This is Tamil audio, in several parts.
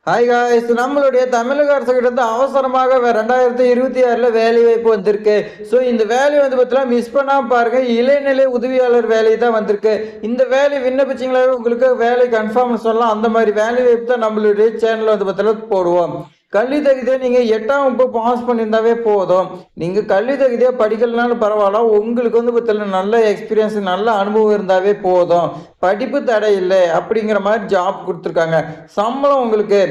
ஹாய் காய்ஸ், நம்மளுடைய தமிழக அரசு கிட்ட அவசரமாக 2026 வேலை வாய்ப்பு வந்திருக்கு. ஸோ இந்த வேலை வந்து பார்த்தீங்கன்னா மிஸ் பண்ணாம பாருங்க. இளைநிலை உதவியாளர் வேலை தான் வந்திருக்கு. இந்த வேலை விண்ணப்பிச்சிங்களாவே உங்களுக்கு வேலை கன்ஃபார்ம் சொல்லலாம். அந்த மாதிரி வேலை வாய்ப்பு தான் நம்மளுடைய சேனல் வந்து பார்த்தீங்கன்னா போடுவோம். கல்வி தகுதியை நீங்கள் 8ஆம் வகுப்பு பாஸ் பண்ணியிருந்தாவே போதும். நீங்கள் கல்வி தகுதியாக படிக்கலனாலும் பரவாயில்ல, உங்களுக்கு வந்து பார்த்தீங்கன்னா நல்ல எக்ஸ்பீரியன்ஸ், நல்ல அனுபவம் இருந்தாவே போதும். படிப்பு தடை இல்லை அப்படிங்கிற மாதிரி ஜாப் கொடுத்துருக்காங்க. சம்பளம் உங்களுக்கு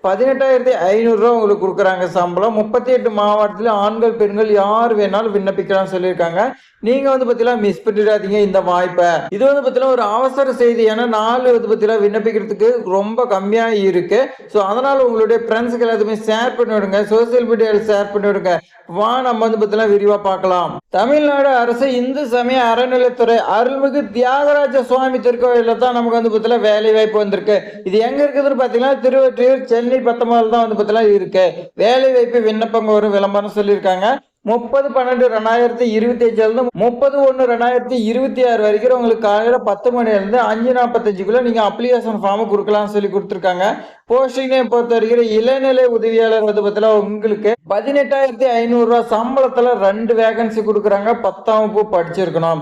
18,500 உங்களுக்கு கொடுக்குறாங்க. சம்பளம் 38 மாவட்டத்தில் ஆண்கள் பெண்கள் யார் வேணாலும் விண்ணப்பிக்கலாம்னு சொல்லியிருக்காங்க. நீங்க வந்து பார்த்தீங்கன்னா மிஸ் பண்ணிடாதீங்க இந்த வாய்ப்பை. இது வந்து பார்த்தீங்கன்னா ஒரு அவசர செய்தி. ஏன்னா நாள் வந்து பார்த்தீங்கன்னா விண்ணப்பிக்கிறதுக்கு ரொம்ப கம்மியாக இருக்கு. ஸோ அதனால உங்களுடைய ஃப்ரெண்ட்ஸுக்கு எல்லாத்துமே ஷேர் பண்ணி விடுங்க, சோசியல் மீடியாவில் ஷேர் பண்ணி விடுங்க. வா நம்ம வந்து பார்த்தீங்கன்னா விரிவாக பார்க்கலாம். தமிழ்நாடு அரசு இந்து சமய அறநிலைத்துறை அருள்மிகு தியாகராஜ சுவாமி திருக்கோயிலில் தான் நமக்கு வந்து பார்த்தீங்கன்னா வேலை வாய்ப்பு வந்திருக்கு. இது எங்க இருக்குதுன்னு பார்த்தீங்கன்னா திருவொற்றியூர் சென்னை 19 தான் வந்து பார்த்தீங்கன்னா இருக்கு. வேலை வாய்ப்பு விண்ணப்பங்க ஒரு விளம்பரம் சொல்லியிருக்காங்க. 30/12/2025 30/1/2026 வரைக்கும் உங்களுக்கு காலையில் 10 மணிலேருந்து 5:45 நீங்க அப்ளிகேஷன் ஃபார்ம் கொடுக்கலாம்னு சொல்லி கொடுத்துருக்காங்க. போஸ்டிங்கை பொறுத்த வரைக்கும் இளநிலை உதவியாளர் வந்து பார்த்தீங்கன்னா உங்களுக்கு 18,500 சம்பளத்துல 2 வேகன்சி கொடுக்குறாங்க. 10ஆம் வகுப்பு படிச்சிருக்கணும்.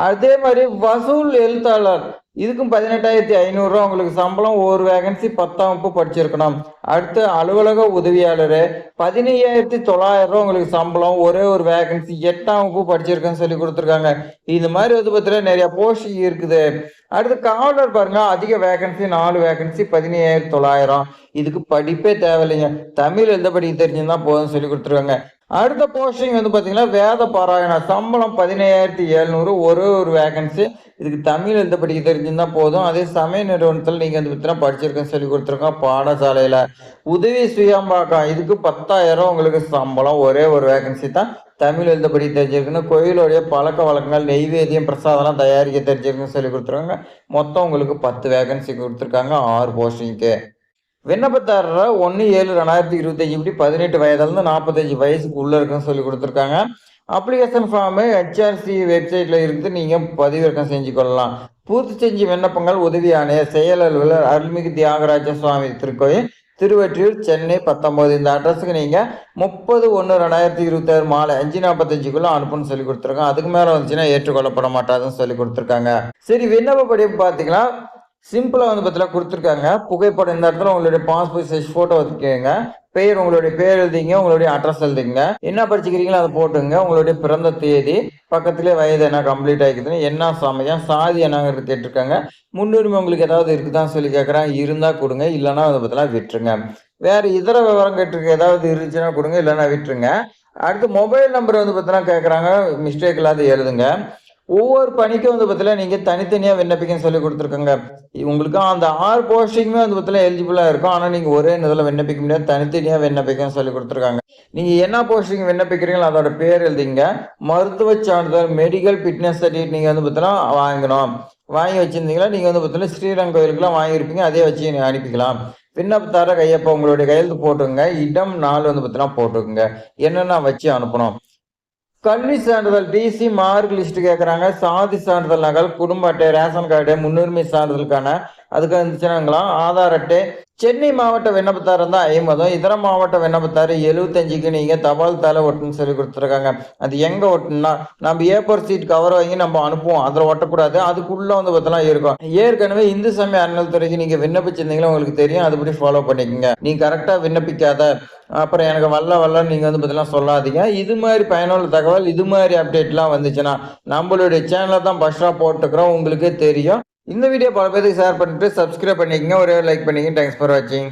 அதே மாதிரி வசூல் எழுத்தாளர் இதுக்கும் 18,500 உங்களுக்கு சம்பளம், ஒரு வேகன்சி 10ஆம் வகுப்பு படிச்சிருக்கணும். அடுத்து அலுவலக உதவியாளர் 15,900 உங்களுக்கு சம்பளம், ஒரே ஒரு வேகன்சி, 8ஆம் வகுப்பு படிச்சிருக்கேன்னு சொல்லி கொடுத்துருக்காங்க. இது மாதிரி வந்து பார்த்தீங்கன்னா நிறைய போஸ்டிங் இருக்குது. அடுத்து காவலர் பாருங்க, அதிக வேகன்சி 4 வேகன்சி 17,900. இதுக்கு படிப்பே தேவையில்லைங்க, தமிழ் எழுத படிக்க தெரிஞ்சுன்னா போதும் சொல்லி கொடுத்துருக்காங்க. அடுத்த போஸ்டிங் வந்து பார்த்தீங்கன்னா வேத பாராயணம், சம்பளம் 17,700, ஒரு வேகன்சி. இதுக்கு தமிழ் எழுத படிக்க தெரிஞ்சுன்னா போதும். அதே சமய நிறுவனத்தில் நீங்கள் வந்து பார்த்தீங்கன்னா படிச்சிருக்கேன்னு சொல்லி கொடுத்துருக்கோம். பாடசாலையில் உதவி சுயம்பாக்கம் இதுக்கு 10,000 உங்களுக்கு சம்பளம், ஒரே ஒரு வேகன்சி தான். தமிழ் எழுத படிக்க தெரிஞ்சிருக்குன்னு, கோயிலுடைய பழக்க வழக்கங்கள், நெய்வேத்தியம், பிரசாதம்லாம் தயாரிக்க தெரிஞ்சிருக்குன்னு சொல்லி கொடுத்துருக்காங்க. மொத்தம் உங்களுக்கு 10 வேகன்சி கொடுத்துருக்காங்க 6 போஸ்டிங்க்கு. விண்ணப்பதாரர் 1/7/2025 இப்படி 18 வயதுலேருந்து 45 வயசுக்கு உள்ள இருக்குன்னு சொல்லி கொடுத்துருக்காங்க. அப்ளிகேஷன் ஃபார்மு ஹெச்ஆர்சி வெப்சைட்டில் இருந்து நீங்கள் பதிவிறக்கம் செஞ்சு கொள்ளலாம். பூர்த்தி செஞ்சு விண்ணப்பங்கள் உதவி ஆணையர் செயல் அலுவலர் அருள்மிகு தியாகராஜ சுவாமி திருக்கோயில் திருவொற்றியூர் சென்னை 19 இந்த அட்ரஸுக்கு நீங்கள் 30/1/2026 மாலை 5:45 அனுப்புன்னு சொல்லி கொடுத்துருக்காங்க. அதுக்கு மேலே வந்துச்சுன்னா ஏற்றுக்கொள்ளப்பட மாட்டாதுன்னு சொல்லி கொடுத்துருக்காங்க. சரி, விண்ணப்ப படிப்பு பார்த்தீங்கன்னா சிம்பிளாக வந்து பார்த்தீங்கன்னா கொடுத்துருக்காங்க. புகைப்படம் இந்த இடத்துல உங்களுடைய பாஸ்போர்ட் சைஸ் ஃபோட்டோ வச்சுக்கோங்க. பெயர், உங்களுடைய பேர் எழுதிங்க, உங்களுடைய அட்ரஸ் எழுதிங்க, என்ன படிச்சுக்கிறீங்களோ அதை போட்டுங்க. உங்களுடைய பிறந்த தேதி, பக்கத்துலேயே வயது என்ன கம்ப்ளீட் ஆகிக்குதுன்னு, என்ன சமயம், சாதி என்னங்கிறது கேட்டிருக்காங்க. முன்னுரிமை உங்களுக்கு ஏதாவது இருக்குதான்னு சொல்லி கேட்குறாங்க. இருந்தால் கொடுங்க, இல்லைன்னா அதை பற்றிலாம் விட்டுருங்க. வேறு இதர விவரம் கேட்டிருக்க ஏதாவது இருந்துச்சுன்னா கொடுங்க, இல்லைன்னா விட்டுருங்க. அடுத்து மொபைல் நம்பர் வந்து பார்த்தீங்கன்னா கேட்குறாங்க. மிஸ்டேக் இல்லாத எழுதுங்க. ஒவ்வொரு பணிக்கும் வந்து பார்த்தீங்கன்னா நீங்கள் தனித்தனியாக விண்ணப்பிக்கன்னு சொல்லி கொடுத்துருக்கோங்க. உங்களுக்கு அந்த 6 போஸ்டிங்குமே வந்து பார்த்தீங்கன்னா எலிஜிபிளாக இருக்கும். ஆனால் நீங்கள் ஒரே இதில் விண்ணப்பிக்க முடியாது, தனித்தனியாக விண்ணப்பிக்கன்னு சொல்லி கொடுத்துருக்காங்க. நீங்கள் என்ன போஸ்டிங் விண்ணப்பிக்கிறீங்களோ அதோட பேர் எழுதிங்க. மருத்துவ சான்றிதழ், மெடிக்கல் ஃபிட்னஸ் சர்டிஃபிகேட் நீங்கள் வந்து பார்த்தீங்கன்னா வாங்கணும். வாங்கி வச்சுருந்தீங்களா நீங்கள் வந்து பார்த்தீங்கன்னா ஸ்ரீரங்கம் கோயிலுக்குலாம் வாங்கியிருப்பீங்க, அதே வச்சு அனுப்பிக்கலாம். விண்ணப்பத்தார கையப்போ உங்களுடைய கையெழுத்து போட்டுங்க. இடம் 4 வந்து பார்த்தீங்கன்னா போட்டுக்குங்க. என்னென்ன வச்சு அனுப்பணும். கல்வி சான்றிதழ், டிசி, மார்க் லிஸ்ட் கேட்குறாங்க. சாதி சான்றிதழ் நகல், குடும்ப அட்டை, ரேஷன் கார்டு, முன்னுரிமை சான்றிதழுக்கான அதுக்கு இருந்துச்சுன்னாங்களா, ஆதார் அட்டை. சென்னை மாவட்ட விண்ணப்பத்தார் இருந்தால் 50, இதர மாவட்ட விண்ணப்பத்தார் 75க்கு நீங்கள் தபால் தலை ஒட்டுன்னு சொல்லி கொடுத்துருக்காங்க. அது எங்கே ஒட்டுனா, நம்ம ஏப்பர் சீட் கவர் வாங்கி நம்ம அனுப்புவோம், அதில் ஒட்டக்கூடாது. அதுக்குள்ளே வந்து பார்த்தலாம் இருக்கும். ஏற்கனவே இந்து சமய அறநிலைத்துறைக்கு நீங்கள் விண்ணப்பிச்சிருந்தீங்களா உங்களுக்கு தெரியும், அதுபடி ஃபாலோ பண்ணிக்கோங்க. நீங்கள் கரெக்டாக விண்ணப்பிக்காத அப்புறம் எனக்கு வரல நீங்கள் வந்து பார்த்தீங்கன்னா சொல்லாதீங்க. இது மாதிரி பயனுள்ள தகவல், இது மாதிரி அப்டேட்லாம் வந்துச்சுன்னா நம்மளுடைய சேனலை தான் ஃபஸ்ட்டாக போட்டுக்கிறோம், உங்களுக்கே தெரியும். இந்த வீடியோ பல பேருக்கு ஷேர் பண்ணிட்டு சப்ஸ்கிரைப் பண்ணிக்கங்க, ஒரே லைக் பண்ணிக்கங்க. தேங்க்ஸ் ஃபார் வாட்சிங்.